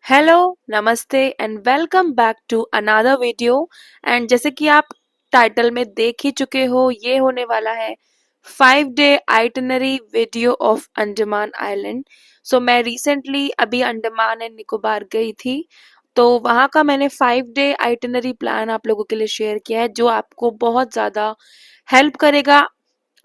Hello, नमस्ते and welcome back to another video. एंड जैसे कि आप टाइटल में देख ही चुके हो, ये होने वाला है 5 day itinerary video of Andaman island. So मैं रिसेंटली अभी अंडमान एंड निकोबार गई थी, तो वहाँ का मैंने 5 डे आइटनरी प्लान आप लोगों के लिए शेयर किया है, जो आपको बहुत ज़्यादा हेल्प करेगा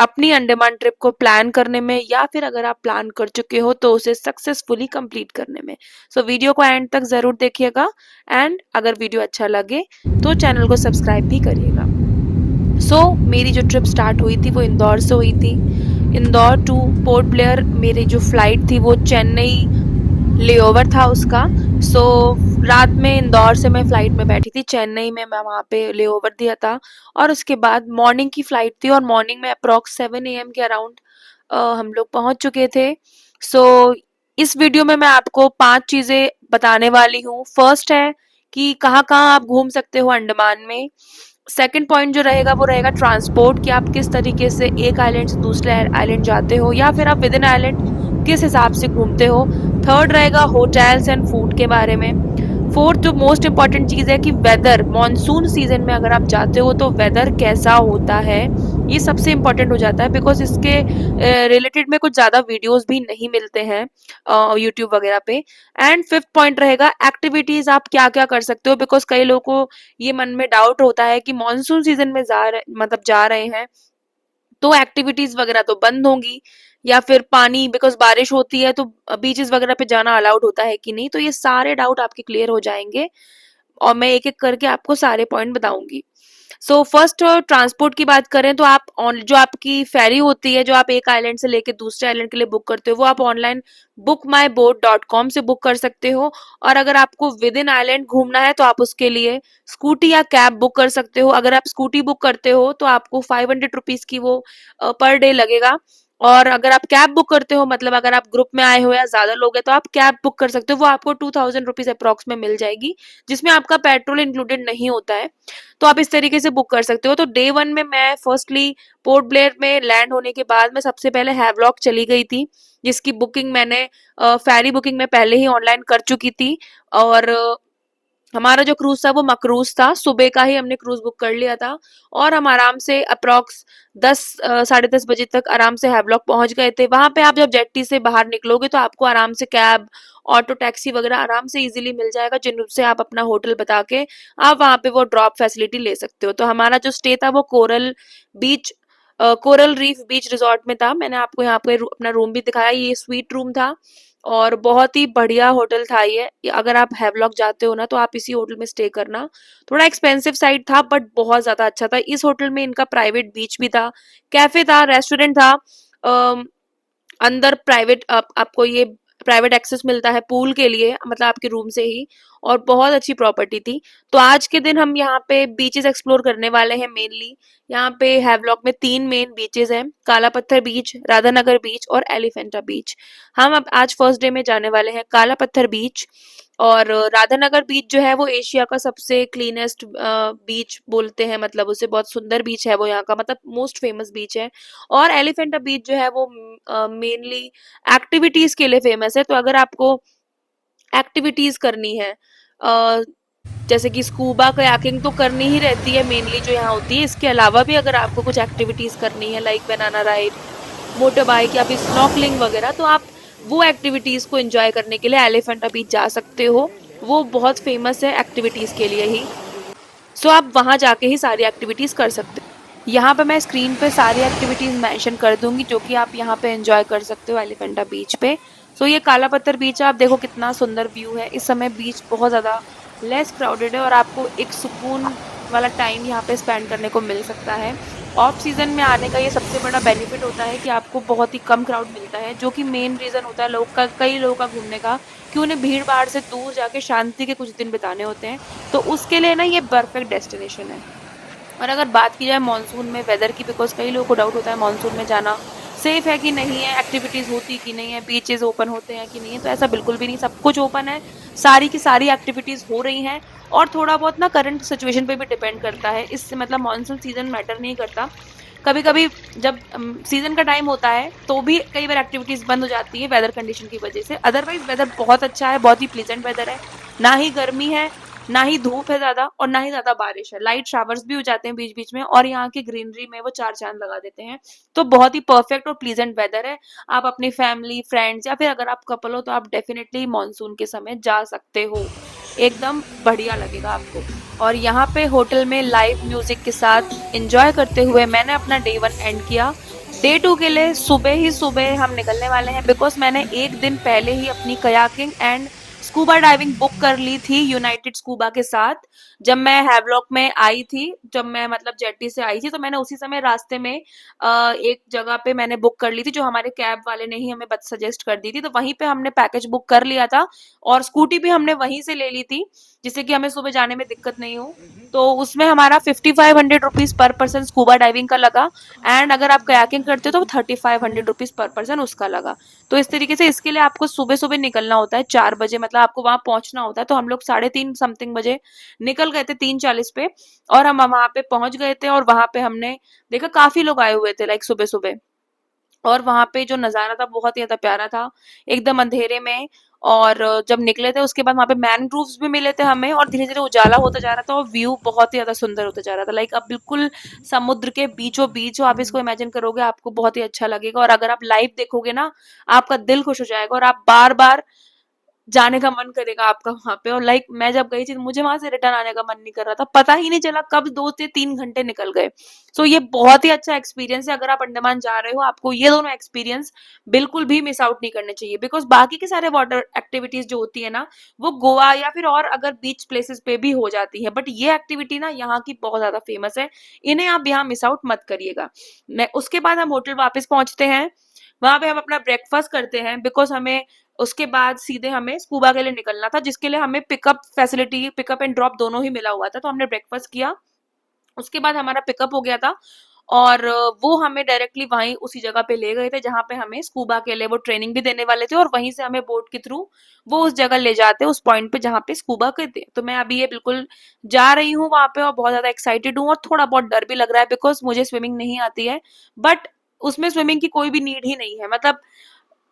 अपनी अंडमान ट्रिप को प्लान करने में, या फिर अगर आप प्लान कर चुके हो तो उसे सक्सेसफुली कंप्लीट करने में। सो वीडियो को एंड तक ज़रूर देखिएगा एंड अगर वीडियो अच्छा लगे तो चैनल को सब्सक्राइब भी करिएगा। मेरी जो ट्रिप स्टार्ट हुई थी वो इंदौर से हुई थी। इंदौर टू पोर्ट ब्लेयर मेरी जो फ्लाइट थी वो चेन्नई लेओवर था उसका। सो रात में इंदौर से मैं फ्लाइट में बैठी थी, चेन्नई में मैं वहाँ पे लेओवर दिया था और उसके बाद मॉर्निंग की फ्लाइट थी और मॉर्निंग में अप्रॉक्स 7 AM के अराउंड हम लोग पहुँच चुके थे। सो इस वीडियो में मैं आपको 5 चीज़ें बताने वाली हूँ। फर्स्ट है कि कहाँ कहाँ आप घूम सकते हो अंडमान में। सेकंड पॉइंट जो रहेगा वो रहेगा ट्रांसपोर्ट, कि आप किस तरीके से एक आइलैंड से दूसरे आइलैंड जाते हो या फिर आप विद इन आइलैंड किस हिसाब से घूमते हो। थर्ड रहेगा होटल्स एंड फूड के बारे में। फोर्थ जो मोस्ट इम्पॉर्टेंट चीज़ है कि वेदर, मॉनसून सीजन में अगर आप जाते हो तो वेदर कैसा होता है, ये सबसे इम्पॉर्टेंट हो जाता है बिकॉज इसके रिलेटेड में कुछ ज़्यादा वीडियोस भी नहीं मिलते हैं यूट्यूब वगैरह पे। एंड फिफ्थ पॉइंट रहेगा एक्टिविटीज़, आप क्या क्या कर सकते हो, बिकॉज कई लोगों को ये मन में डाउट होता है कि मॉनसून सीजन में जा रहे हैं तो एक्टिविटीज वगैरह तो बंद होंगी, या फिर पानी बिकॉज बारिश होती है तो बीचेस वगैरह पे जाना अलाउड होता है कि नहीं। तो ये सारे डाउट आपके क्लियर हो जाएंगे और मैं एक एक करके आपको सारे पॉइंट बताऊंगी। सो फर्स्ट ट्रांसपोर्ट की बात करें तो आप जो आपकी फेरी होती है, जो आप एक आइलैंड से लेके दूसरे आइलैंड के लिए बुक करते हो, वो आप ऑनलाइन bookmyboat.com से बुक कर सकते हो। और अगर आपको विद इन आइलैंड घूमना है तो आप उसके लिए स्कूटी या कैब बुक कर सकते हो। अगर आप स्कूटी बुक करते हो तो आपको 500 रुपीज की वो पर डे लगेगा। और अगर आप कैब बुक करते हो, मतलब अगर आप ग्रुप में आए हो या ज्यादा लोग हैं तो आप कैब बुक कर सकते हो, वो आपको 2000 रुपीज अप्रॉक्स में मिल जाएगी, जिसमें आपका पेट्रोल इंक्लूडेड नहीं होता है। तो आप इस तरीके से बुक कर सकते हो। तो डे वन में मैं फर्स्टली पोर्ट ब्लेयर में लैंड होने के बाद मैं सबसे पहले हैवलॉक चली गई थी, जिसकी बुकिंग मैंने फेरी बुकिंग में पहले ही ऑनलाइन कर चुकी थी। और हमारा जो क्रूज था वो मक्रूज था, सुबह का ही हमने क्रूज बुक कर लिया था और हम आराम से अप्रॉक्स 10 साढ़े 10 बजे तक आराम से हैवलॉक पहुंच गए थे। वहां पे आप जब जेट्टी से बाहर निकलोगे तो आपको आराम से कैब, ऑटो टैक्सी वगैरह आराम से इजीली मिल जाएगा, जिनसे आप अपना होटल बता के आप वहां पे वो ड्रॉप फैसिलिटी ले सकते हो। तो हमारा जो स्टे था वो बीच कोरल रीफ बीच रिजॉर्ट में था। मैंने आपको यहाँ पे अपना रूम भी दिखाया, ये स्वीट रूम था और बहुत ही बढ़िया होटल था ये। अगर आप हैवलॉक जाते हो ना तो आप इसी होटल में स्टे करना। थोड़ा एक्सपेंसिव साइड था बट बहुत ज्यादा अच्छा था। इस होटल में इनका प्राइवेट बीच भी था, कैफे था, रेस्टोरेंट था, अंदर प्राइवेट आपको ये प्राइवेट एक्सेस मिलता है पूल के लिए, मतलब आपके रूम से ही। और बहुत अच्छी प्रॉपर्टी थी। तो आज के दिन हम यहाँ पे बीचेस एक्सप्लोर करने वाले हैं मेनली। यहाँ पे हैवलॉक में 3 मेन बीचेस हैं, काला पत्थर बीच, राधानगर बीच और एलिफेंटा बीच। हम अब आज फर्स्ट डे में जाने वाले हैं काला पत्थर बीच। और राधानगर बीच जो है वो एशिया का सबसे क्लीनेस्ट बीच बोलते हैं, मतलब उसे बहुत सुंदर बीच है वो, यहाँ का मतलब मोस्ट फेमस बीच है। और एलिफेंटा बीच जो है वो मेनली एक्टिविटीज के लिए फेमस है। तो अगर आपको एक्टिविटीज करनी है, अ, जैसे कि स्कूबा कयाकिंग तो करनी ही रहती है मेनली जो यहाँ होती है, इसके अलावा भी अगर आपको कुछ एक्टिविटीज करनी है like banana ride, motor bike या फिर स्नॉकलिंग वगैरह, तो आप वो एक्टिविटीज को एंजॉय करने के लिए एलिफेंटा बीच जा सकते हो। वो बहुत फेमस है एक्टिविटीज के लिए ही। आप वहाँ जाके ही सारी एक्टिविटीज कर सकते हो। यहाँ पे मैं स्क्रीन पे सारी एक्टिविटीज मेंशन कर दूंगी जो कि आप यहाँ पे एंजॉय कर सकते हो एलिफेंटा बीच पे। ये काला पत्थर बीच है, आप देखो कितना सुंदर व्यू है। इस समय बीच बहुत ज़्यादा लेस क्राउडेड है और आपको एक सुकून वाला टाइम यहाँ पे स्पेंड करने को मिल सकता है। ऑफ सीजन में आने का ये सबसे बड़ा बेनिफिट होता है कि आपको बहुत ही कम क्राउड मिलता है, जो कि मेन रीज़न होता है कई लोगों का घूमने का, कि उन्हें भीड़ भाड़ से दूर जाके शांति के कुछ दिन बिताने होते हैं। तो उसके लिए ना ये परफेक्ट डेस्टिनेशन है। और अगर बात की जाए मानसून में वेदर की, बिकॉज कई लोगों को डाउट होता है मानसून में जाना सेफ है कि नहीं है, एक्टिविटीज़ होती कि नहीं है, बीचेस ओपन होते हैं कि नहीं है, तो ऐसा बिल्कुल भी नहीं, सब कुछ ओपन है, सारी की सारी एक्टिविटीज़ हो रही हैं। और थोड़ा बहुत ना करंट सिचुएशन पे भी डिपेंड करता है, इससे मतलब मानसून सीजन मैटर नहीं करता। कभी कभी जब सीजन का टाइम होता है तो भी कई बार एक्टिविटीज बंद हो जाती है वेदर कंडीशन की वजह से। अदरवाइज वेदर बहुत अच्छा है, बहुत ही प्लीजेंट वेदर है, ना ही गर्मी है, ना ही धूप है ज्यादा, और ना ही ज्यादा बारिश है। लाइट शावर्स भी हो जाते हैं बीच बीच में, और यहाँ की ग्रीनरी में वो चार चांद लगा देते हैं। तो बहुत ही परफेक्ट और प्लीजेंट वेदर है। आप अपनी फैमिली, फ्रेंड्स, या फिर अगर आप कपल हो तो आप डेफिनेटली मानसून के समय जा सकते हो। एकदम बढ़िया लगेगा आपको। और यहाँ पे होटल में लाइव म्यूजिक के साथ एंजॉय करते हुए मैंने अपना डे 1 एंड किया। डे 2 के लिए सुबह ही सुबह हम निकलने वाले हैं, बिकॉज मैंने एक दिन पहले ही अपनी kayaking and scuba diving book कर ली थी यूनाइटेड स्कूबा के साथ। जब मैं हैवलॉक में आई थी, जब मैं मतलब जेट्टी से आई थी, तो मैंने उसी समय रास्ते में एक जगह पे मैंने बुक कर ली थी, जो हमारे कैब वाले ने ही हमें सजेस्ट कर दी थी। तो वहीं पे हमने पैकेज बुक कर लिया था, और स्कूटी भी हमने वहीं से ले ली थी, जिससे कि हमें सुबह जाने में दिक्कत नहीं हो। तो उसमें हमारा 5500 rupees per person scuba diving का लगा, एंड अगर आप कयाकिंग करते हो तो 3500 रुपीज पर पर्सन उसका लगा। तो इस तरीके से इसके लिए आपको सुबह सुबह निकलना होता है 4 बजे, मतलब आपको वहां पहुंचना होता है। तो हम लोग 3:30 समथिंग बजे निकल गए थे, 3:40 पे, और हम वहां पे पहुंच गए थे। और वहां पे हमने देखा काफी लोग आए हुए थे, लाइक सुबह सुबह। और वहां पे जो नजारा था बहुत ही ज्यादा प्यारा था, एकदम अंधेरे में। और जब निकले थे उसके बाद वहां पे मैनग्रोव्स भी मिले थे हमें, और धीरे धीरे उजाला होता जा रहा था, और व्यू बहुत ही ज्यादा सुंदर होता जा रहा था। लाइक आप बिल्कुल समुद्र के बीचों बीच हो, आप इसको इमेजिन करोगे आपको बहुत ही अच्छा लगेगा। और अगर आप लाइव देखोगे ना, आपका दिल खुश हो जाएगा, और आप बार बार जाने का मन करेगा आपका वहां पे। और लाइक मैं जब गई थी मुझे वहां से रिटर्न आने का मन नहीं कर रहा था, पता ही नहीं चला कब 2 से 3 घंटे निकल गए। सो ये बहुत ही अच्छा एक्सपीरियंस है। अगर आप अंडमान जा रहे हो, आपको ये दोनों एक्सपीरियंस बिल्कुल भी मिस आउट नहीं करने चाहिए, बिकॉज बाकी के सारे वाटर एक्टिविटीज जो होती है ना, वो गोवा या फिर और अगर बीच प्लेसेस पे भी हो जाती है, बट ये एक्टिविटी ना यहाँ की बहुत ज्यादा फेमस है। इन्हें आप यहाँ मिस आउट मत करिएगा। मैं उसके बाद हम होटल वापस पहुंचते हैं, वहां पे हम अपना ब्रेकफास्ट करते हैं, बिकॉज हमें उसके बाद सीधे हमें स्कूबा के लिए निकलना था, जिसके लिए हमें pickup facility, pickup and drop दोनों ही मिला हुआ था। तो हमने ब्रेकफास्ट किया, उसके बाद हमारा पिकअप हो गया था, और वो हमें डायरेक्टली वहीं उसी जगह पे ले गए थे जहां पे हमें स्कूबा के लिए वो ट्रेनिंग भी देने वाले थे, और वहीं से हमें बोट के थ्रू वो उस जगह ले जाते, उस पॉइंट पे जहां पे स्कूबा करते। तो मैं अभी ये बिल्कुल जा रही हूँ वहां पे, और बहुत ज्यादा एक्साइटेड हूँ, और थोड़ा बहुत डर भी लग रहा है, बिकॉज मुझे स्विमिंग नहीं आती है। बट उसमें स्विमिंग की कोई भी नीड ही नहीं है, मतलब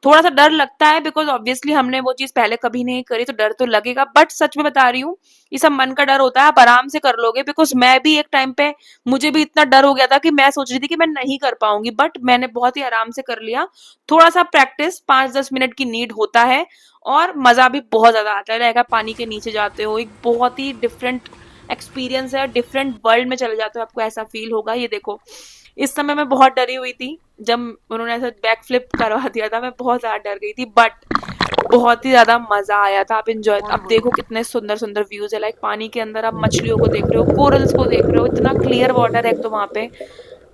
थोड़ा सा डर लगता है, बिकॉज ऑब्वियसली हमने वो चीज पहले कभी नहीं करी, तो डर तो लगेगा। बट सच में बता रही हूँ, ये सब मन का डर होता है, आप आराम से कर लोगे। बिकॉज मैं भी एक टाइम पे, मुझे भी इतना डर हो गया था कि मैं सोच रही थी कि मैं नहीं कर पाऊंगी, बट मैंने बहुत ही आराम से कर लिया। थोड़ा सा प्रैक्टिस 5-10 मिनट की नीड होता है, और मजा भी बहुत ज्यादा आता है। रहेगा पानी के नीचे जाते हो, एक बहुत ही डिफरेंट एक्सपीरियंस है, डिफरेंट वर्ल्ड में चले जाते हो, आपको ऐसा फील होगा। ये देखो, इस समय मैं बहुत डरी हुई थी, जब उन्होंने ऐसा बैक फ्लिप करवा दिया था, मैं बहुत ज्यादा डर गई थी, बट बहुत ही ज्यादा मजा आया था। आप इंजॉय, अब देखो कितने सुंदर सुंदर व्यूज है, लाइक पानी के अंदर आप मछलियों को देख रहे हो, कोरल्स को देख रहे हो, इतना क्लियर वाटर है तो वहां पे,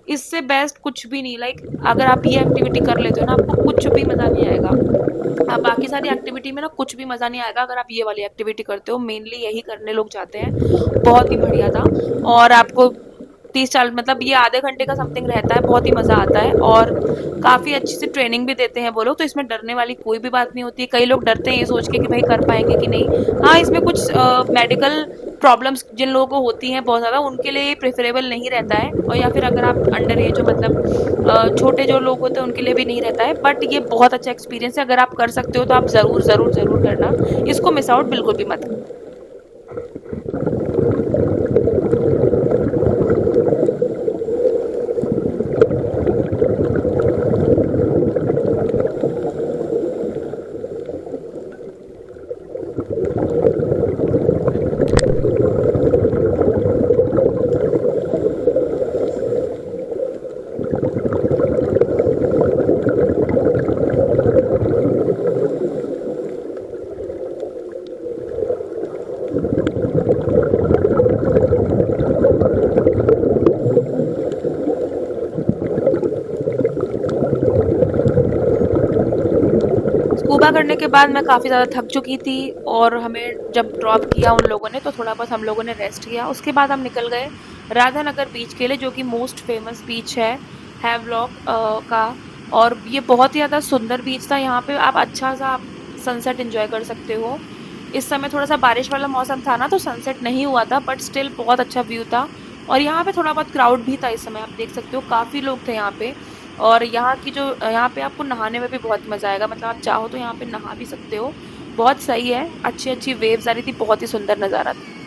इससे बेस्ट कुछ भी नहीं। लाइक अगर आप ये एक्टिविटी कर लेते हो ना, आपको कुछ भी मजा नहीं आएगा। आप बाकी सारी एक्टिविटी में ना कुछ भी मजा नहीं आएगा, अगर आप ये वाली एक्टिविटी करते हो, मेनली यही करने लोग जाते हैं। बहुत ही बढ़िया था। और आपको 30-40 मतलब ये आधे घंटे का समथिंग रहता है, बहुत ही मजा आता है, और काफी अच्छी सी ट्रेनिंग भी देते हैं वो लोग। तो इसमें डरने वाली कोई भी बात नहीं होती है। कई लोग डरते हैं ये सोच के कि भाई कर पाएंगे कि नहीं। हाँ, इसमें कुछ मेडिकल प्रॉब्लम्स जिन लोगों को होती हैं बहुत ज्यादा, उनके लिए प्रेफरेबल नहीं रहता है, और या फिर अगर आप अंडर एज हो, मतलब छोटे जो लोग होते हैं उनके लिए भी नहीं रहता है। बट ये बहुत अच्छा एक्सपीरियंस है, अगर आप कर सकते हो तो आप जरूर जरूर जरूर करना, इसको मिस आउट बिल्कुल भी मत। स्कूबा करने के बाद मैं काफ़ी ज़्यादा थक चुकी थी, और हमें जब ड्रॉप किया उन लोगों ने, तो थोड़ा बहुत हम लोगों ने रेस्ट किया। उसके बाद हम निकल गए राधानगर बीच के लिए, जो कि मोस्ट फेमस बीच है हैवलॉक का। और ये बहुत ही ज़्यादा सुंदर बीच था, यहाँ पे आप अच्छा सा आप सनसेट एंजॉय कर सकते हो। इस समय थोड़ा सा बारिश वाला मौसम था ना, तो सनसेट नहीं हुआ था, बट स्टिल बहुत अच्छा व्यू था। और यहाँ पे थोड़ा बहुत क्राउड भी था इस समय, आप देख सकते हो काफ़ी लोग थे यहाँ पे। और यहाँ की जो यहाँ पे आपको नहाने में भी बहुत मज़ा आएगा, मतलब आप चाहो तो यहाँ पे नहा भी सकते हो। बहुत सही है, अच्छी अच्छी वेव्स आ रही थी, बहुत ही सुंदर नज़ारा था।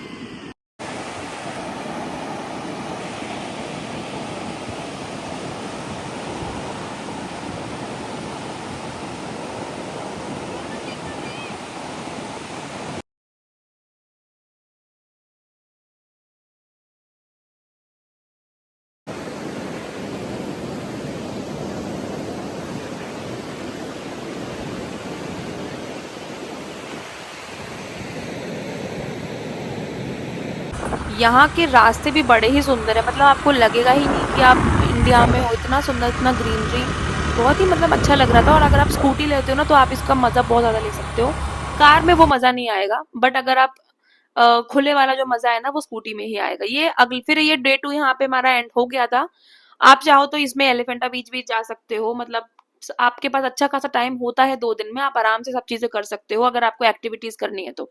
यहाँ के रास्ते भी बड़े ही सुंदर है, मतलब आपको लगेगा ही नहीं कि आप इंडिया में हो, इतना सुंदर, इतना ग्रीनरी, बहुत ही मतलब अच्छा लग रहा था। और अगर आप स्कूटी लेते हो ना तो आप इसका मज़ा बहुत ज़्यादा ले सकते हो। कार में वो मज़ा नहीं आएगा, बट अगर आप खुले वाला जो मज़ा है ना वो स्कूटी में ही आएगा। ये अगली फिर ये डे 2 यहाँ पे हमारा एंड हो गया था। आप चाहो तो इसमें एलिफेंटा बीच भी जा सकते हो, मतलब आपके पास अच्छा खासा टाइम होता है 2 दिन में, आप आराम से सब चीज़ें कर सकते हो अगर आपको एक्टिविटीज़ करनी है तो।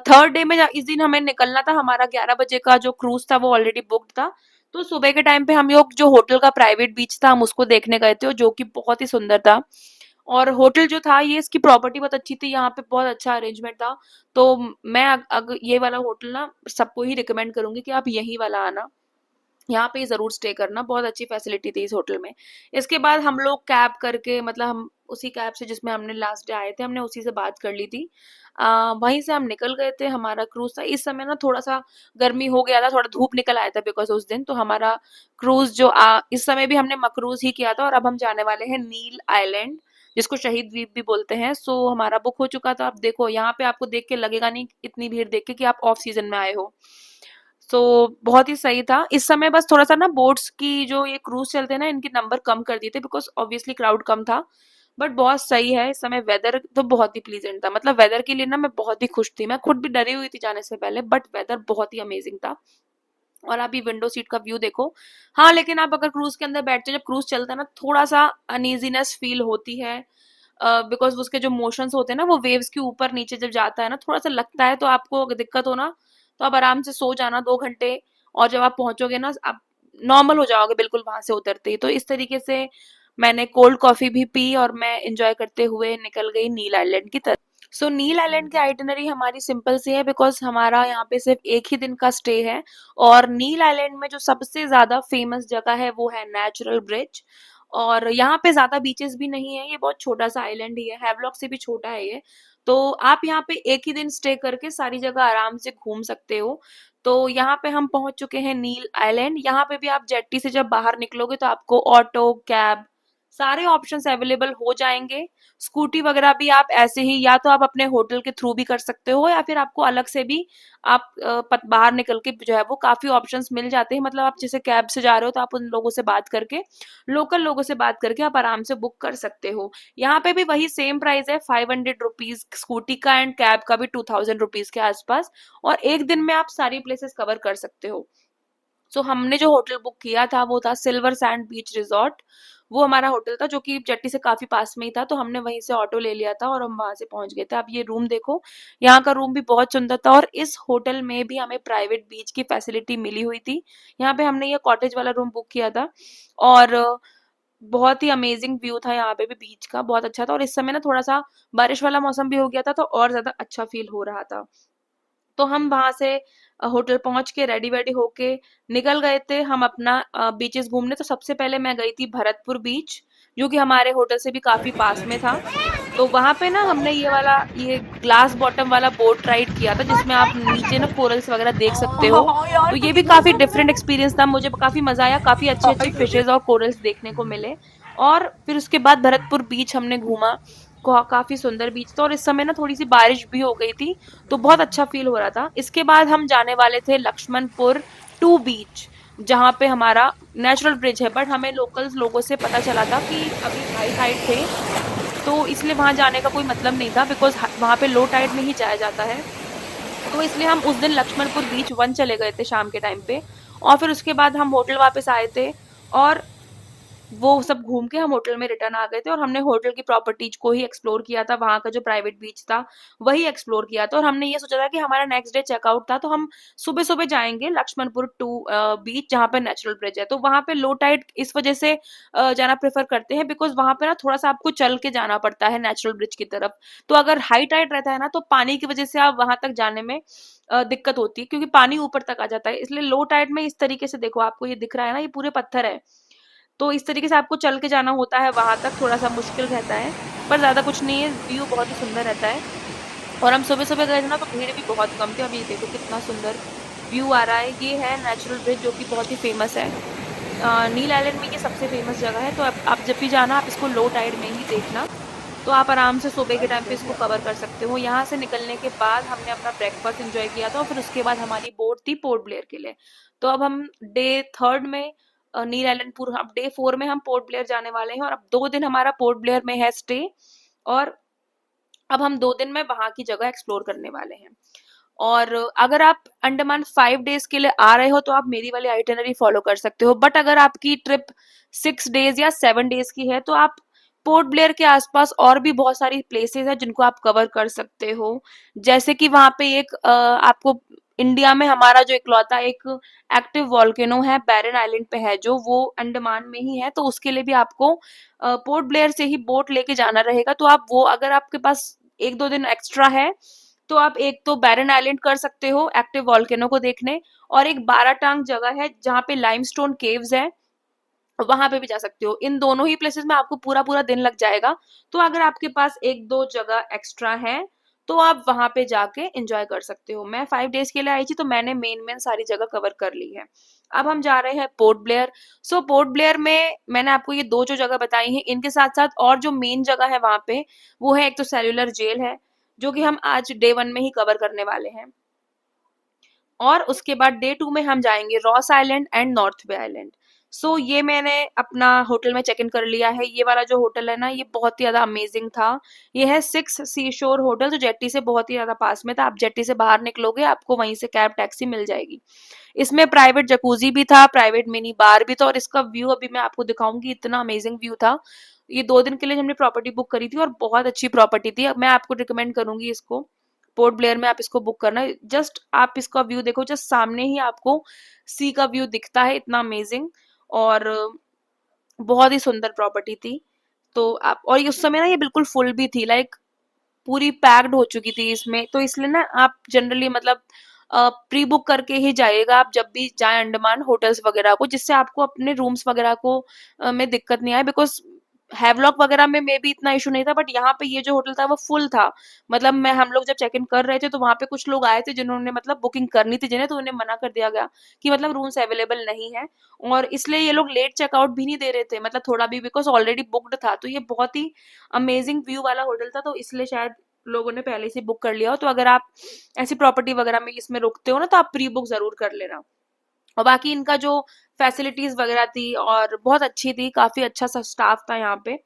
थर्ड डे में इस दिन हमें निकलना था, हमारा 11 बजे का जो क्रूज था वो ऑलरेडी बुक्ड था। तो सुबह के टाइम पे हम लोग जो होटल का प्राइवेट बीच था हम उसको देखने गए थे, जो कि बहुत ही सुंदर था। और होटल जो था ये इसकी प्रॉपर्टी बहुत अच्छी थी, यहाँ पे बहुत अच्छा अरेंजमेंट था। तो मैं अगर ये वाला होटल ना सबको ही रिकमेंड करूंगी कि आप यही वाला आना, यहाँ पे ज़रूर स्टे करना, बहुत अच्छी फैसिलिटी थी इस होटल में। इसके बाद हम लोग कैब करके, मतलब हम उसी कैब से जिसमें हमने लास्ट डे आए थे, हमने उसी से बात कर ली थी। वहीं से हम निकल गए थे, हमारा क्रूज था इस समय ना थोड़ा सा गर्मी हो गया था, थोड़ा धूप निकल आया था बिकॉज उस दिन, तो हमारा क्रूज जो इस समय भी हमने मकरूज ही किया था। और अब हम जाने वाले हैं नील आइलैंड, जिसको शहीद द्वीप भी बोलते हैं। सो हमारा बुक हो चुका था। आप देखो यहाँ पे आपको देख के लगेगा नहीं इतनी भीड़ देख के कि आप ऑफ सीजन में आए हो। सो बहुत ही सही था। इस समय बस थोड़ा सा ना बोट्स की जो ये क्रूज चलते हैं ना इनके नंबर कम कर दिए थे बिकॉज ऑब्वियसली क्राउड कम था। बट बहुत सही है, इस समय वेदर तो बहुत ही प्लीजेंट था, मतलब वेदर के लिए ना मैं बहुत ही खुश थी, मैं खुद भी डरी हुई थी जाने से पहले, बट वेदर बहुत ही अमेजिंग था। और आप ये विंडो सीट का व्यू देखो। हाँ, लेकिन आप अगर क्रूज के अंदर बैठते हो, जब क्रूज चलता है ना थोड़ा सा अनइजीनेस फील होती है, बिकॉज उसके जो मोशंस होते हैं ना वो वेव्स के ऊपर नीचे जब जाता है ना थोड़ा सा लगता है। तो आपको अगर दिक्कत हो ना तो आप आराम से सो जाना 2 घंटे, और जब आप पहुंचोगे ना आप नॉर्मल हो जाओगे बिल्कुल वहां से उतरते ही। तो इस तरीके से मैंने कोल्ड कॉफी भी पी और मैं एंजॉय करते हुए निकल गई नील आइलैंड की तरफ। सो नील आइलैंड की आइटिनरी हमारी सिंपल सी है बिकॉज हमारा यहाँ पे सिर्फ एक ही दिन का स्टे है। और नील आइलैंड में जो सबसे ज्यादा फेमस जगह है वो है नेचुरल ब्रिज। और यहाँ पे ज्यादा बीचेस भी नहीं है, ये बहुत छोटा सा आइलैंड ही है, हैवलॉक से भी छोटा है ये। तो आप यहाँ पे एक ही दिन स्टे करके सारी जगह आराम से घूम सकते हो। तो यहाँ पे हम पहुंच चुके हैं नील आइलैंड। यहाँ पे भी आप जेट्टी से जब बाहर निकलोगे तो आपको ऑटो, कैब, सारे ऑप्शंस अवेलेबल हो जाएंगे। स्कूटी वगैरह भी आप ऐसे ही या तो आप अपने होटल के थ्रू भी कर सकते हो, या फिर आपको अलग से भी आप बाहर निकल के जो है वो काफी ऑप्शंस मिल जाते हैं। मतलब आप जैसे कैब से जा रहे हो तो आप उन लोगों से बात करके, लोकल लोगों से बात करके आप आराम से बुक कर सकते हो। यहाँ पे भी वही सेम प्राइस है, 500 रुपीज स्कूटी का एंड कैब का भी 2000 रुपीज के आसपास। और एक दिन में आप सारी प्लेसेस कवर कर सकते हो। सो हमने जो होटल बुक किया था वो था सिल्वर सैंड बीच रिजॉर्ट। वो हमारा होटल था जो कि जेट्टी से काफी पास में ही था, तो हमने वहीं से ऑटो ले लिया था और हम वहां से पहुंच गए थे। अब ये रूम देखो, यहाँ का रूम भी बहुत सुंदर था। और इस होटल में भी हमें प्राइवेट बीच की फैसिलिटी मिली हुई थी। यहाँ पे हमने ये कॉटेज वाला रूम बुक किया था। और बहुत ही अमेजिंग व्यू था यहाँ पे भी बीच का, बहुत अच्छा था। और इस समय ना थोड़ा सा बारिश वाला मौसम भी हो गया था तो और ज्यादा अच्छा फील हो रहा था। तो हम वहां से होटल पहुंच के रेडी वेडी होके निकल गए थे हम अपना बीचेस घूमने। तो सबसे पहले मैं गई थी भरतपुर बीच, जो कि हमारे होटल से भी काफी पास में था। तो वहां पे ना हमने ये ग्लास बॉटम वाला बोट राइड किया था, जिसमें आप नीचे ना कोरल्स वगैरह देख सकते हो। तो ये भी काफी डिफरेंट एक्सपीरियंस था, मुझे काफी मजा आया, काफी अच्छे अच्छे फिशेज और कोरल्स देखने को मिले। और फिर उसके बाद भरतपुर बीच हमने घूमा, काफी सुंदर बीच था। और इस समय ना थोड़ी सी बारिश भी हो गई थी तो बहुत अच्छा फील हो रहा था। इसके बाद हम जाने वाले थे लक्ष्मणपुर टू बीच, जहाँ पे हमारा नेचुरल ब्रिज है। बट हमें लोकल्स लोगों से पता चला था कि अभी हाई टाइड थे, तो इसलिए वहां जाने का कोई मतलब नहीं था बिकॉज वहां पे लो टाइड में ही जाया जाता है। तो इसलिए हम उस दिन लक्ष्मणपुर बीच 1 चले गए थे शाम के टाइम पे। और फिर उसके बाद हम होटल वापस आए थे। और वो सब घूम के हम होटल में रिटर्न आ गए थे और हमने होटल की प्रॉपर्टीज को ही एक्सप्लोर किया था, वहाँ का जो प्राइवेट बीच था वही एक्सप्लोर किया था। और हमने ये सोचा था कि हमारा नेक्स्ट डे चेकआउट था, तो हम सुबह सुबह जाएंगे लक्ष्मणपुर टू बीच, जहाँ पे नेचुरल ब्रिज है। तो वहाँ पे लो टाइड इस वजह से जाना प्रेफर करते हैं, बिकॉज वहाँ पे ना थोड़ा सा आपको चल के जाना पड़ता है नेचुरल ब्रिज की तरफ। तो अगर हाई टाइड रहता है ना, तो पानी की वजह से आप वहां तक जाने में दिक्कत होती है, क्योंकि पानी ऊपर तक आ जाता है। इसलिए लो टाइड में इस तरीके से देखो, आपको ये दिख रहा है ना, ये पूरे पत्थर है, तो इस तरीके से आपको चल के जाना होता है वहां तक, थोड़ा सा मुश्किल रहता है, पर ज्यादा कुछ नहीं है, व्यू बहुत ही सुंदर रहता है। और हम सुबह सुबह गए थे ना, तो भीड़ भी बहुत कम थी। अब ये देखो कितना सुंदर व्यू आ रहा है। ये है नेचुरल ब्रिज, जो कि बहुत ही फेमस है। नील आइलैंड में ये सबसे फेमस जगह है। तो आप जब भी जाना, आप इसको लो टाइड में ही देखना, तो आप आराम से सुबह के टाइम पे इसको कवर कर सकते हो। यहाँ से निकलने के बाद हमने अपना ब्रेकफास्ट एंजॉय किया था, और फिर उसके बाद हमारी बोट थी पोर्ट ब्लेयर के लिए। तो अब हम डे थर्ड में नील आइलैंड पूरा, अब डे फोर में हम पोर्ट ब्लेयर जाने वाले हैं, और अब 2 दिन हमारा पोर्ट ब्लेयर में है स्टे। और अब हम 2 दिन में वहां की जगह एक्सप्लोर करने वाले हैं। और अगर आप अंडमान 5 डेज के लिए आ रहे हो, तो आप मेरी वाली आइटिनरी फॉलो कर सकते हो। बट अगर आपकी ट्रिप 6 डेज या 7 डेज की है, तो आप पोर्ट ब्लेयर के आसपास और भी बहुत सारी प्लेसेस है जिनको आप कवर कर सकते हो। जैसे कि वहां पे एक आपको इंडिया में हमारा जो इकलौता एक एक्टिव वॉल्केनो है, बैरन आइलैंड पे है, जो वो अंडमान में ही है। तो उसके लिए भी आपको पोर्ट ब्लेयर से ही बोट लेके जाना रहेगा। तो आप वो, अगर आपके पास 1-2 दिन एक्स्ट्रा है, तो आप एक तो बैरन आइलैंड कर सकते हो एक्टिव वॉल्केनो को देखने, और एक 12 टांग जगह है जहाँ पे लाइमस्टोन केव्स है, वहां पे भी जा सकते हो। इन दोनों ही प्लेसेस में आपको पूरा पूरा दिन लग जाएगा। तो अगर आपके पास 1-2 जगह एक्स्ट्रा है, तो आप वहां पे जाके एंजॉय कर सकते हो। मैं 5 डेज के लिए आई थी, तो मैंने मेन मेन सारी जगह कवर कर ली है। अब हम जा रहे हैं पोर्ट ब्लेयर। सो पोर्ट ब्लेयर में मैंने आपको ये दो जो जगह बताई हैं, इनके साथ साथ और जो मेन जगह है वहां पे, वो है एक तो सेल्यूलर जेल है, जो कि हम आज डे 1 में ही कवर करने वाले हैं। और उसके बाद डे 2 में हम जाएंगे Ross Island and North Bay Island. So ये मैंने अपना होटल में चेक इन कर लिया है। ये वाला जो होटल है ना, ये बहुत ही ज्यादा अमेजिंग था। ये है 6 सी शोर होटल, जो जेट्टी से बहुत ही ज्यादा पास में था। आप जेट्टी से बाहर निकलोगे, आपको वहीं से कैब टैक्सी मिल जाएगी। इसमें प्राइवेट जकूजी भी था, प्राइवेट मिनी बार भी था, और इसका व्यू अभी मैं आपको दिखाऊंगी, इतना अमेजिंग व्यू था। ये 2 दिन के लिए हमने प्रॉपर्टी बुक करी थी, और बहुत अच्छी प्रॉपर्टी थी। अब मैं आपको रिकमेंड करूंगी इसको, पोर्ट ब्लेयर में आप इसको बुक करना। जस्ट आप इसका व्यू देखो, जस्ट सामने ही आपको सी का व्यू दिखता है, इतना अमेजिंग। और बहुत ही सुंदर प्रॉपर्टी थी। तो आप, और ये उस समय ना ये बिल्कुल फुल भी थी, लाइक पूरी पैक्ड हो चुकी थी इसमें। तो इसलिए ना आप जनरली मतलब प्री बुक करके ही जाइएगा आप जब भी जाए अंडमान होटल्स वगैरह को, जिससे आपको अपने रूम्स वगैरह को में दिक्कत नहीं आए। बिकॉज हैवलॉक वगैरह में मे भी इतना इशू नहीं था, बट यहाँ पे ये जो होटल था वो फुल था। मतलब मैं, हम लोग जब चेक इन कर रहे थे, तो वहां पे कुछ लोग आए थे जिन्होंने मतलब बुकिंग करनी थी जिन्हें, तो उन्हें मना कर दिया गया कि मतलब रूम्स अवेलेबल नहीं है। और इसलिए ये लोग लेट चेकआउट भी नहीं दे रहे थे, मतलब थोड़ा भी, बिकॉज ऑलरेडी बुक्ड था। तो ये बहुत ही अमेजिंग व्यू वाला होटल था, तो इसलिए शायद लोगों ने पहले से बुक कर लिया हो। तो अगर आप ऐसी प्रॉपर्टी वगैरह में इसमें रुकते हो ना, तो आप प्री बुक जरूर कर लेना। और बाकी इनका जो फैसिलिटीज वगैरह थी और बहुत अच्छी थी, काफी अच्छा सा स्टाफ था यहाँ पे।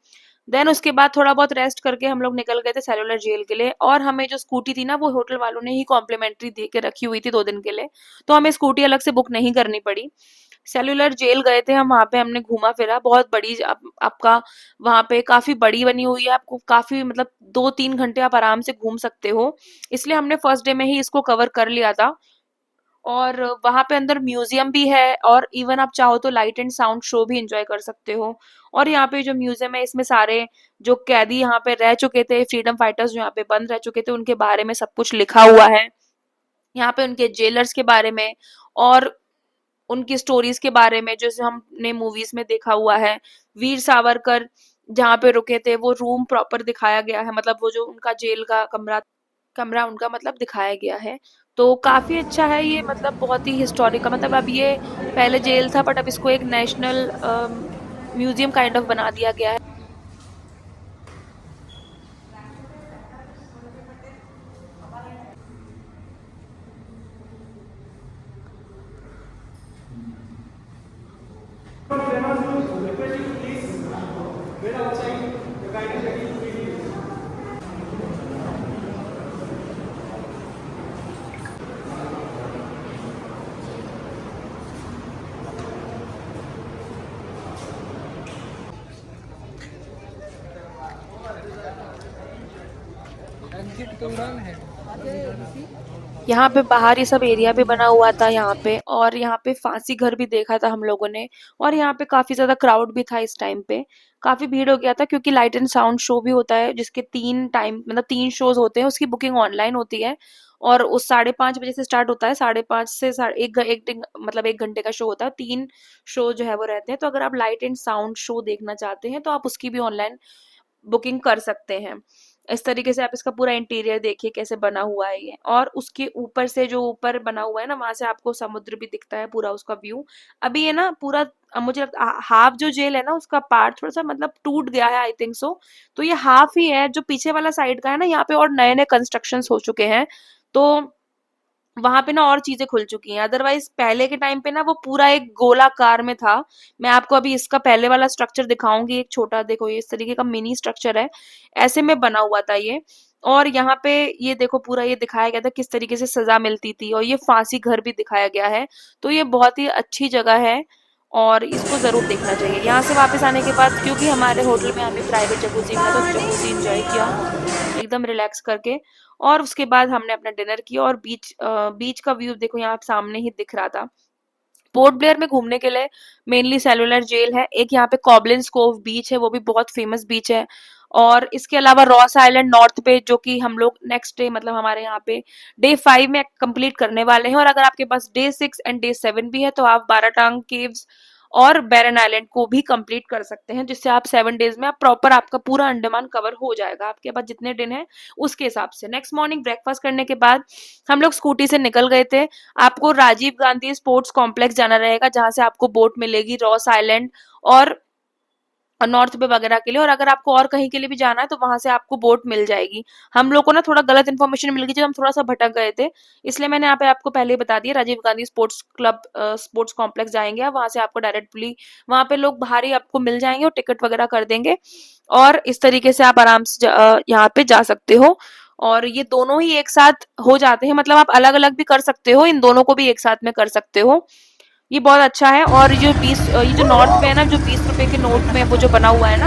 देन उसके बाद थोड़ा बहुत रेस्ट करके हम लोग निकल गए थे सेलुलर जेल के लिए। और हमें जो स्कूटी थी ना, वो होटल वालों ने ही कॉम्प्लीमेंट्री दे के रखी हुई थी 2 दिन के लिए, तो हमें स्कूटी अलग से बुक नहीं करनी पड़ी। सेल्यूलर जेल गए थे हम, वहां पे हमने घूमा फिरा, बहुत बड़ी आपका वहां पे काफी बड़ी बनी हुई है, आपको काफी मतलब 2-3 घंटे आप आराम से घूम सकते हो। इसलिए हमने फर्स्ट डे में ही इसको कवर कर लिया था। और वहां पे अंदर म्यूजियम भी है, और इवन आप चाहो तो लाइट एंड साउंड शो भी एंजॉय कर सकते हो। और यहाँ पे जो म्यूजियम है, इसमें सारे जो कैदी यहाँ पे रह चुके थे, फ्रीडम फाइटर्स जो यहाँ पे बंद रह चुके थे, उनके बारे में सब कुछ लिखा हुआ है। यहाँ पे उनके जेलर्स के बारे में और उनकी स्टोरीज के बारे में, जैसे हमने मूवीज में देखा हुआ है। वीर सावरकर जहाँ पे रुके थे, वो रूम प्रॉपर दिखाया गया है, मतलब वो जो उनका जेल का कमरा कमरा उनका मतलब दिखाया गया है। तो काफी अच्छा है ये, मतलब बहुत ही हिस्टोरिकल, मतलब अब ये पहले जेल था, बट अब इसको एक नेशनल म्यूजियम काइंड ऑफ बना दिया गया है। यहाँ पे बाहर ये सब एरिया भी बना हुआ था यहाँ पे, और यहाँ पे फांसी घर भी देखा था हम लोगों ने। और यहाँ पे काफी ज्यादा क्राउड भी था इस टाइम पे, काफी भीड़ हो गया था क्योंकि लाइट एंड साउंड शो भी होता है जिसके 3 टाइम मतलब 3 शोज होते हैं, उसकी बुकिंग ऑनलाइन होती है। और उस 5:30 बजे से स्टार्ट होता है, 5:30 से मतलब 1 घंटे का शो होता है, 3 शो जो है वो रहते हैं। तो अगर आप लाइट एंड साउंड शो देखना चाहते हैं तो आप उसकी भी ऑनलाइन बुकिंग कर सकते हैं। इस तरीके से आप इसका पूरा इंटीरियर देखिए कैसे बना हुआ है ये, और उसके ऊपर से जो ऊपर बना हुआ है ना, वहां से आपको समुद्र भी दिखता है, पूरा उसका व्यू। अभी ये ना पूरा मुझे लगता हाफ जो जेल है ना उसका पार्ट थोड़ा सा मतलब टूट गया है, आई थिंक सो। तो ये हाफ ही है, जो पीछे वाला साइड का है ना, यहाँ पे और नए नए कंस्ट्रक्शंस हो चुके हैं। तो वहां पे ना और चीजें खुल चुकी हैं, अदरवाइज पहले के टाइम पे ना वो पूरा एक गोलाकार में था। मैं आपको अभी इसका पहले वाला स्ट्रक्चर दिखाऊंगी, एक छोटा, देखो ये इस तरीके का मिनी स्ट्रक्चर है, ऐसे में बना हुआ था ये। और यहाँ पे ये देखो पूरा ये दिखाया गया था किस तरीके से सजा मिलती थी, और ये फांसी घर भी दिखाया गया है। तो ये बहुत ही अच्छी जगह है और इसको जरूर देखना चाहिए। यहाँ से वापस आने के बाद, क्योंकि हमारे होटल में अभी प्राइवेट जकूजी था, तो जकूजी इंजॉय किया एकदम रिलैक्स करके। और उसके बाद हमने अपना डिनर किया, और बीच का व्यू देखो यहाँ सामने ही दिख रहा था। पोर्ट ब्लेयर में घूमने के लिए मेनली सेलुलर जेल है, एक यहाँ पे कॉबलिन्स कोव बीच है, वो भी बहुत फेमस बीच है। और इसके अलावा रॉस आइलैंड नॉर्थ पे, जो कि हम लोग नेक्स्ट डे मतलब हमारे यहाँ पे डे 5 में कंप्लीट करने वाले हैं। और अगर आपके पास डे 6 एंड डे 7 भी है तो आप बाराटांग केव्स और बैरन आइलैंड को भी कंप्लीट कर सकते हैं, जिससे आप 7 डेज में आप प्रॉपर आपका पूरा अंडमान कवर हो जाएगा, आपके पास जितने दिन है उसके हिसाब से। नेक्स्ट मॉर्निंग ब्रेकफास्ट करने के बाद हम लोग स्कूटी से निकल गए थे। आपको राजीव गांधी स्पोर्ट्स कॉम्प्लेक्स जाना रहेगा, जहां से आपको बोट मिलेगी रॉस आइलैंड और नॉर्थ बे वगैरह के लिए। और अगर आपको और कहीं के लिए भी जाना है तो वहां से आपको बोट मिल जाएगी। हम लोग को ना थोड़ा गलत इन्फॉर्मेशन मिल गई जब हम थोड़ा सा भटक गए थे, इसलिए मैंने यहाँ पे आपको पहले ही बता दिया, Rajiv Gandhi sports club sports complex जाएंगे आप, वहां से आपको डायरेक्टली वहां पे लोग बाहर ही आपको मिल जाएंगे और टिकट वगैरह कर देंगे। और इस तरीके से आप आराम से यहाँ पे जा सकते हो। और ये दोनों ही एक साथ हो जाते हैं, मतलब आप अलग अलग भी कर सकते हो, इन दोनों को भी एक साथ में कर सकते हो। ये बहुत अच्छा है। और ये जो नॉर्थ में है ना, जो 20 रुपए के नोट में वो जो बना हुआ है ना,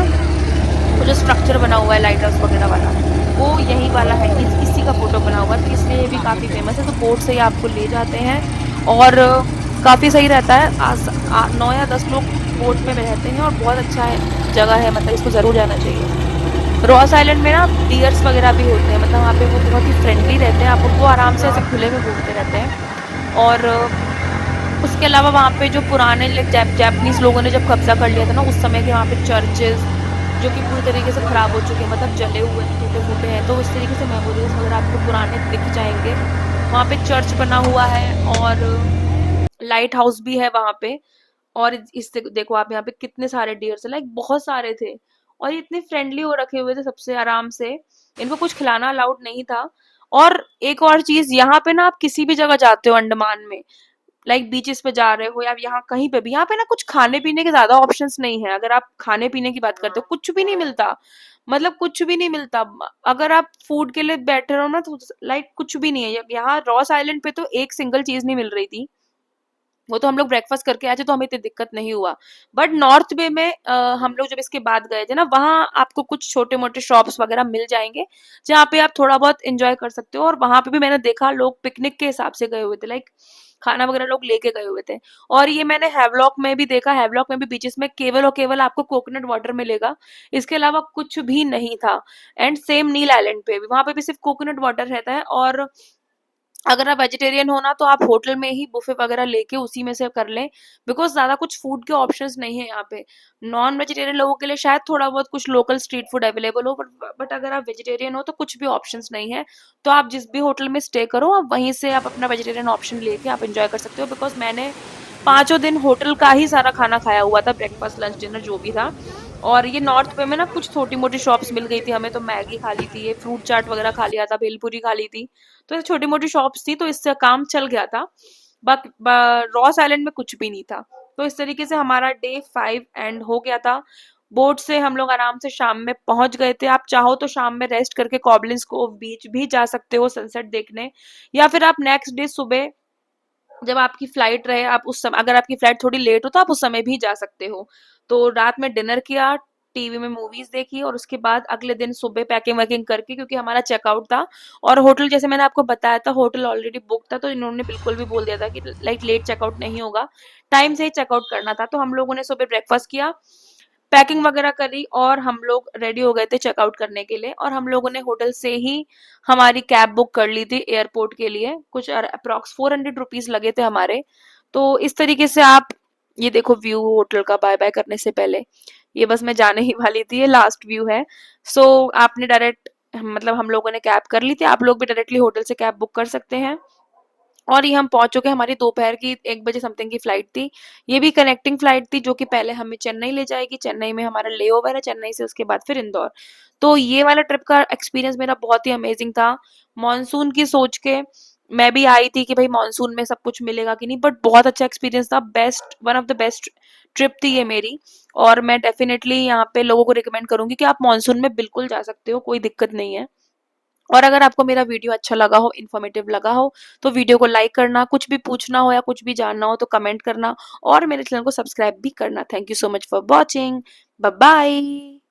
वो जो स्ट्रक्चर बना हुआ है लाइट हाउस वगैरह वाला, वो यही वाला है, इसी का फोटो बना हुआ है, तो इसलिए ये भी काफी फेमस है। तो बोट से ही आपको ले जाते हैं और काफी सही रहता है। 9 या 10 लोग बोट में रहते हैं और बहुत अच्छा है, जगह है, मतलब इसको जरूर जाना चाहिए। रॉस आइलैंड में ना डियर्स वगैरह भी होते हैं, मतलब वहाँ पे वो बहुत ही फ्रेंडली रहते हैं, आप उनको आराम से ऐसे खुले में घूमते रहते हैं। और उसके अलावा वहाँ पे जो पुराने जापानीज लोगों ने जब कब्जा कर लिया था ना, उस समय के वहाँ पे चर्चेस जो कि पूरी तरीके से खराब हो चुके हैं, मतलब जले हुए हैं, टूटे फूटे हैं, तो इस तरीके से मेमोरीज वगैरह आपको पुराने दिख जाएंगे। वहाँ पे चर्च बना हुआ है और लाइट हाउस भी है वहाँ पे। और इससे देखो आप यहाँ पे कितने सारे डियर्स, लाइक बहुत सारे थे, और ये इतने फ्रेंडली हो रखे हुए थे सबसे आराम से, इनको कुछ खिलाना अलाउड नहीं था। और एक और चीज, यहाँ पे ना आप किसी भी जगह जाते हो अंडमान में, लाइक बीचेस पे जा रहे हो या यहाँ कहीं पे भी, यहाँ पे ना कुछ खाने पीने के ज्यादा ऑप्शंस नहीं है। अगर आप खाने पीने की बात करते हो, कुछ भी नहीं मिलता, मतलब कुछ भी नहीं मिलता। अगर आप फूड के लिए बैठे रहो ना तो लाइक कुछ भी नहीं है यहाँ। रॉस आइलैंड पे तो एक सिंगल चीज नहीं मिल रही थी, वो तो हम लोग ब्रेकफास्ट करके आए थे तो हमें इतनी दिक्कत नहीं हुआ। बट नॉर्थ बे में हम लोग जब इसके बाद गए थे ना, वहाँ आपको कुछ छोटे मोटे शॉप्स वगैरह मिल जाएंगे जहाँ पे आप थोड़ा बहुत एंजॉय कर सकते हो। और वहां पे भी मैंने देखा लोग पिकनिक के हिसाब से गए हुए थे, लाइक खाना वगैरह लोग लेके गए हुए थे। और ये मैंने हैवलॉक में भी देखा, हैवलॉक में भी बीचेस में केवल और केवल आपको कोकोनट वाटर मिलेगा, इसके अलावा कुछ भी नहीं था। एंड सेम नील आइलैंड पे भी, वहां पे भी सिर्फ कोकोनट वाटर रहता है। और अगर आप वेजिटेरियन हो ना तो आप होटल में ही बुफे वगैरह लेके उसी में से कर लें, बिकॉज ज्यादा कुछ फूड के ऑप्शंस नहीं है यहाँ पे। नॉन वेजिटेरियन लोगों के लिए शायद थोड़ा बहुत कुछ लोकल स्ट्रीट फूड अवेलेबल हो, बट अगर आप वेजिटेरियन हो तो कुछ भी ऑप्शंस नहीं है। तो आप जिस भी होटल में स्टे करो, आप वहीं से आप अपना वेजिटेरियन ऑप्शन लेके आप एंजॉय कर सकते हो। बिकॉज मैंने 5 दिन होटल का ही सारा खाना खाया हुआ था, ब्रेकफास्ट लंच डिनर जो भी था। और ये नॉर्थ पे में ना कुछ छोटी मोटी शॉप्स मिल गई थी हमें, तो मैगी खा ली थी, ये फ्रूट चाट वगैरह खा लिया था, भेलपूरी खा ली थी। तो छोटी मोटी शॉप्स थी तो इससे काम चल गया था। बट रॉस आइलैंड में कुछ भी नहीं था। तो इस तरीके से हमारा डे 5 एंड हो गया था। बोट से हम लोग आराम से शाम में पहुंच गए थे। आप चाहो तो शाम में रेस्ट करके कॉबलिन्स कोव बीच भी जा सकते हो सनसेट देखने, या फिर आप नेक्स्ट डे सुबह जब आपकी फ्लाइट रहे, आप उस समय, अगर आपकी फ्लाइट थोड़ी लेट हो तो आप उस समय भी जा सकते हो। तो रात में डिनर किया, टीवी में मूवीज देखी और उसके बाद अगले दिन सुबह पैकिंग वैकिंग करके, क्योंकि हमारा चेकआउट था और होटल जैसे मैंने आपको बताया था होटल ऑलरेडी बुक था, तो इन्होंने बिल्कुल भी बोल दिया था कि लाइक लेट चेकआउट नहीं होगा, टाइम से ही चेकआउट करना था। तो हम लोगों ने सुबह ब्रेकफास्ट किया, पैकिंग वगैरह करी और हम लोग रेडी हो गए थे चेकआउट करने के लिए। और हम लोगों ने होटल से ही हमारी कैब बुक कर ली थी एयरपोर्ट के लिए, कुछ अप्रॉक्स 400 रुपीज लगे थे हमारे। तो इस तरीके से आप ये देखो व्यू होटल का बाय बाय करने से पहले, ये बस मैं जाने ही वाली थी, ये लास्ट व्यू है। सो आपने डायरेक्ट मतलब हम लोगों ने कैब कर ली थी, आप लोग भी डायरेक्टली होटल से कैब बुक कर सकते हैं। और ये हम पहुंच चुके, हमारी दोपहर की 1 बजे समथिंग की फ्लाइट थी। ये भी कनेक्टिंग फ्लाइट थी जो कि पहले हमें चेन्नई ले जाएगी, चेन्नई में हमारा ले ओवर है, चेन्नई से उसके बाद फिर इंदौर। तो ये वाला ट्रिप का एक्सपीरियंस मेरा बहुत ही अमेजिंग था। मॉनसून की सोच के मैं भी आई थी कि भाई मॉनसून में सब कुछ मिलेगा कि नहीं, बट बहुत अच्छा एक्सपीरियंस था, best one of the best trip थी ये मेरी। और मैं डेफिनेटली यहाँ पे लोगों को रिकमेंड करूंगी कि आप मॉनसून में बिल्कुल जा सकते हो, कोई दिक्कत नहीं है। और अगर आपको मेरा वीडियो अच्छा लगा हो, इन्फॉर्मेटिव लगा हो, तो वीडियो को लाइक करना, कुछ भी पूछना हो या कुछ भी जानना हो तो कमेंट करना और मेरे चैनल को सब्सक्राइब भी करना। Thank you so much for watching. Bye bye.